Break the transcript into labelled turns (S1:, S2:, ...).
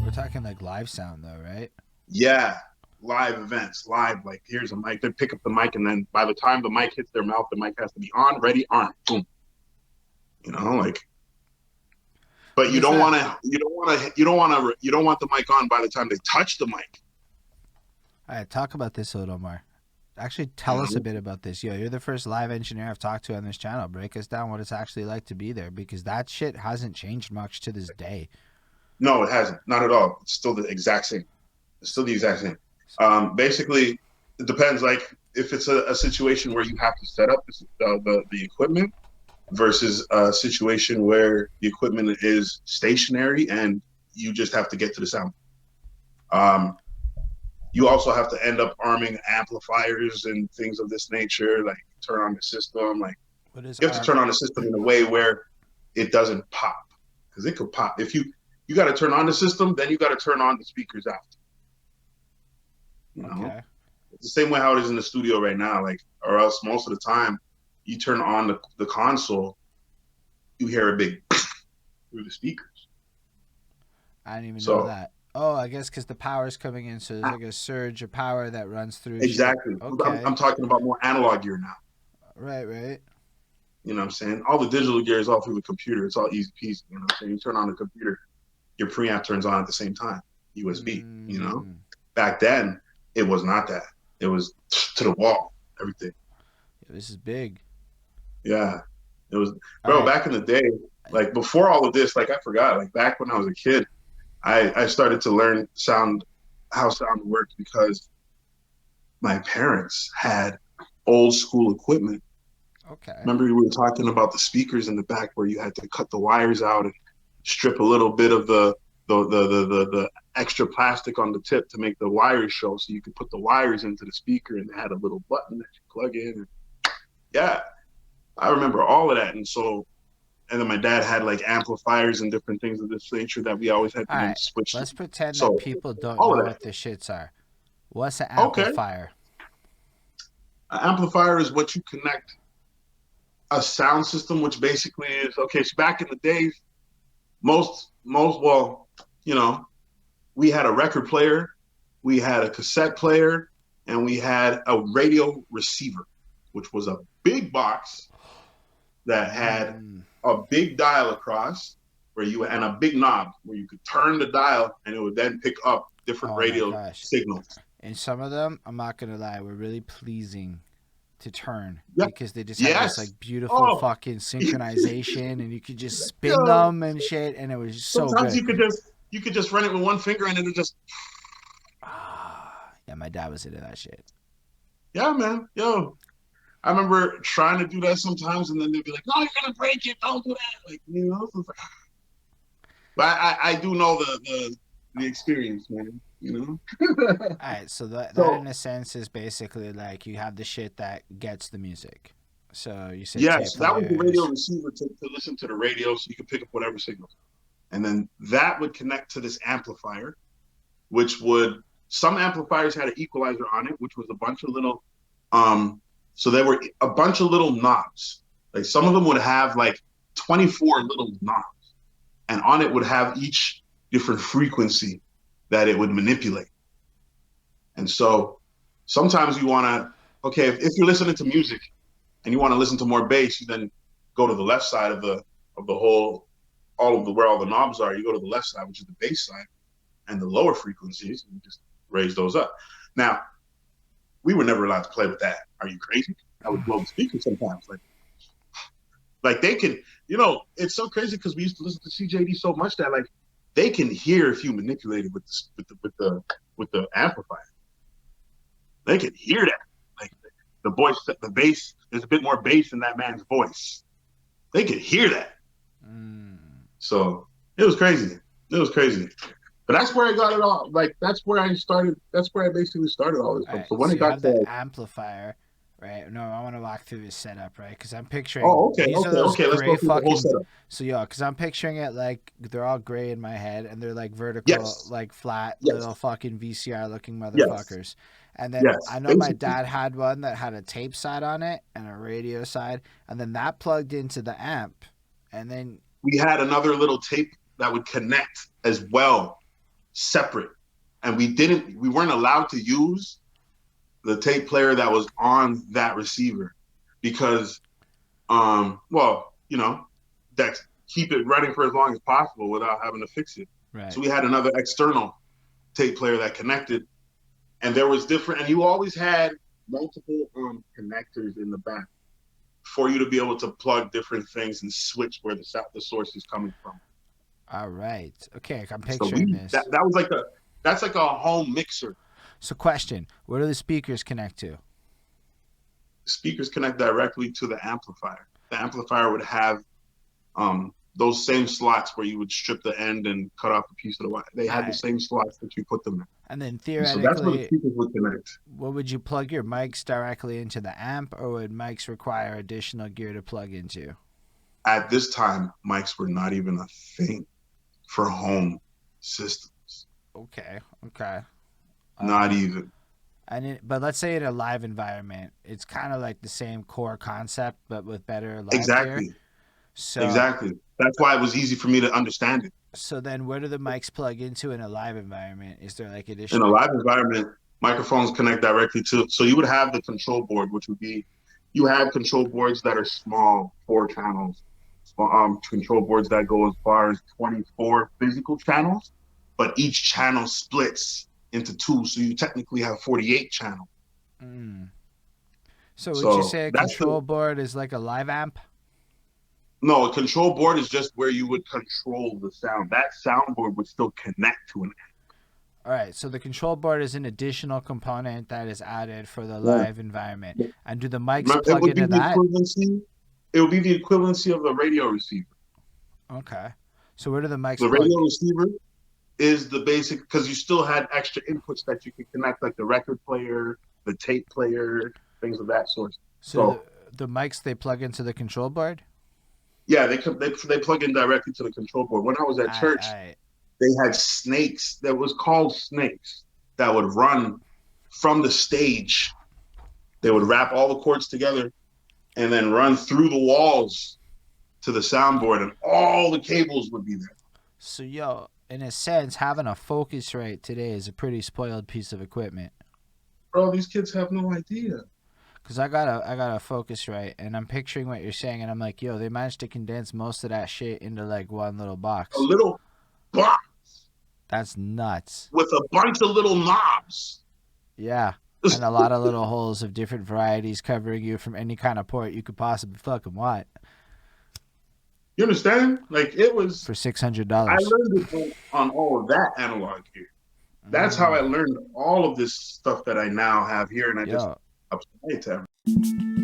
S1: We're talking like live sound though, right?
S2: Yeah, live events, live. Like here's a mic. They pick up the mic, and then by the time the mic hits their mouth, the mic has to be on, ready, on, boom. Like. But
S1: What
S2: you
S1: is
S2: don't
S1: that?
S2: want to. You don't want to. You don't want to. You don't want the mic on by the time they touch the mic.
S1: All right, talk about this a little more. Actually,
S2: You
S1: tell us a
S2: know?
S1: bit about this. Yo, you're the first live engineer I've talked to on this channel. Break us down what it's actually like to be there, because that shit hasn't changed much to this day.
S2: No, it hasn't. Not at all. It's still the exact same. It's still the exact same. Basically, it depends. Like if it's a situation where you have to set up the equipment versus a situation where the equipment is stationary and you just have to get to the sound. You also have to end up arming amplifiers and things of this nature, like turn on the system. Like
S1: What is
S2: you have to turn on the system in a way where it doesn't pop, because it could pop. If you got to turn on the system, then you got to turn on the speakers after.
S1: Okay.
S2: It's the same way how it is in the studio right now. Like, or else most of the time, you turn on the console, you hear a big through the speakers.
S1: I didn't even know
S2: So
S1: that. Oh, I guess because the power's coming in, so there's like a surge of power that runs through shit.
S2: exactly, I'm
S1: Okay.
S2: talking about more analog gear now.
S1: Right, right.
S2: You know what I'm saying? All the digital gear is all through the computer. It's all easy peasy. You know what I'm saying? You turn on the computer, your preamp turns on at the same time. USB. Back then, it was not that. It was to the wall, everything.
S1: This is big.
S2: Yeah. It was,
S1: All
S2: bro,
S1: right.
S2: back in the day, like before all of this, like I forgot, like back when I was a kid, I started to learn how sound worked because my parents had old school equipment.
S1: Okay.
S2: Remember we were talking about the speakers in the back where you had to cut the wires out and strip a little bit of the extra plastic on the tip to make the wires show, so you could put the wires into the speaker, and it had a little button that you plug in. And yeah, I remember all of that. And then my dad had like amplifiers and different things of this nature that we always had
S1: All
S2: to then
S1: right.
S2: switch to.
S1: Let's pretend that
S2: So
S1: people don't
S2: all
S1: know
S2: of that.
S1: what the shits are. What's an
S2: Okay,
S1: amplifier?
S2: an amplifier is what you connect a sound system, which basically is okay. So back in the days, well, you know, we had a record player, we had a cassette player, and we had a radio receiver, which was a big box that had a big dial across and a big knob where you could turn the dial and it would then pick up different
S1: Oh my
S2: radio
S1: gosh.
S2: signals.
S1: And some of them, I'm not gonna lie, were really pleasing to turn
S2: Yep.
S1: because they just had this
S2: Yes.
S1: like beautiful
S2: Oh.
S1: fucking synchronization and you could just spin
S2: Yo.
S1: them and shit, and it was so
S2: Sometimes
S1: good.
S2: you could just run it with one finger and it'll just.
S1: Yeah, my dad was into that shit.
S2: Yeah, man. Yo, I remember trying to do that sometimes, and then they'd be like, "No, you're gonna break it. Don't do that." Like, so it's like, but I do know the experience, man.
S1: All right, so that
S2: So
S1: in a sense is basically like you have the shit that gets the music. So you said tape
S2: yes, that was the radio
S1: players.
S2: receiver to listen to the radio, so you could pick up whatever signals, and then that would connect to this amplifier, which would some amplifiers had an equalizer on it, which was a bunch of little so there were a bunch of little knobs. Like some of them would have like 24 little knobs, and on it would have each different frequency that it would manipulate. And so sometimes you want to, okay, if you're listening to music and you want to listen to more bass, you then go to the left side of the whole, all of the where all the knobs are. You go to the left side, which is the bass side, and the lower frequencies, and you just raise those up. Now, we were never allowed to play with that. Are you crazy? I would blow the speaker sometimes. Like they can, it's so crazy because we used to listen to CJD so much that like they can hear if you manipulate it with the amplifier. They can hear that. Like the voice, the bass. There's a bit more bass in that man's voice. They could hear that. So it was crazy. It was crazy. But that's where I got it all. Like that's where I started. That's where I basically started all this
S1: All
S2: stuff.
S1: right,
S2: So when
S1: so
S2: it
S1: you
S2: got
S1: have
S2: to,
S1: the amplifier, right? No, I want to walk through this setup, right? Because I'm picturing
S2: oh, okay,
S1: these are
S2: okay,
S1: those
S2: okay. Let's go
S1: gray
S2: through the whole
S1: fucking.
S2: setup.
S1: So yeah, because I'm picturing it like they're all gray in my head, and they're like vertical,
S2: Yes,
S1: like flat
S2: yes,
S1: little fucking VCR looking
S2: yes,
S1: motherfuckers. And then
S2: yes.
S1: I know my
S2: Basically,
S1: dad had one that had a tape side on it and a radio side, and then that plugged into the amp, and then
S2: we had another little tape that would connect as well, separate. And we weren't allowed to use the tape player that was on that receiver because, well, you know, that keep it running for as long as possible without having to fix it.
S1: Right.
S2: So we had another external tape player that connected, and there was different, and you always had multiple connectors in the back for you to be able to plug different things and switch where the source is coming from.
S1: All right. Okay, I'm picturing this.
S2: That was like that's like a home mixer.
S1: So question, where do the speakers connect to?
S2: Speakers connect directly to the amplifier. The amplifier would have those same slots where you would strip the end and cut off a piece of the wire. They had the same slots that you put them in.
S1: And then theoretically,
S2: so that's where the speakers would connect.
S1: What would you plug your mics directly into the amp, or would mics require additional gear to plug into?
S2: At this time, mics were not even a thing for home systems.
S1: Okay.
S2: Not even.
S1: But let's say in a live environment, it's kind of like the same core concept, but with better live
S2: Exactly.
S1: gear. So,
S2: exactly. That's why it was easy for me to understand it.
S1: So then where do the mics plug into in a live environment? Is there like additional...
S2: In a live environment, microphones connect directly to... So you would have the control board, which would be... You have control boards that are small, 4 channels. Control boards that go as far as 24 physical channels, but each channel splits into 2, so you technically have 48 channels.
S1: So would you say a control board is like a live amp?
S2: No, a control board is just where you would control the sound. That soundboard would still connect to an amp.
S1: All right, so the control board is an additional component that is added for the live environment. And do the mics plug into that?
S2: It would be the equivalency of the radio receiver.
S1: Okay. So where do the mics
S2: plug? The radio receiver is the basic, because you still had extra inputs that you could connect, like the record player, the tape player, things of that sort.
S1: So the mics, they plug into the control board?
S2: Yeah, they plug in directly to the control board. When I was at church, they had snakes that was called snakes that would run from the stage. They would wrap all the cords together and then run through the walls to the soundboard, and all the cables would be there.
S1: So, yo, in a sense, having a Focusrite today is a pretty spoiled piece of equipment.
S2: Bro, these kids have no idea.
S1: Because I got a Focusrite, and I'm picturing what you're saying, and I'm like, yo, they managed to condense most of that shit into like one little box.
S2: A little box.
S1: That's nuts.
S2: With a bunch of little knobs.
S1: Yeah. And a lot of little holes of different varieties covering you from any kind of port you could possibly fucking want.
S2: You understand? Like, it was...
S1: For $600.
S2: I learned it on all of that analog gear. That's how I learned all of this stuff that I now have here, and I just apply it to everything.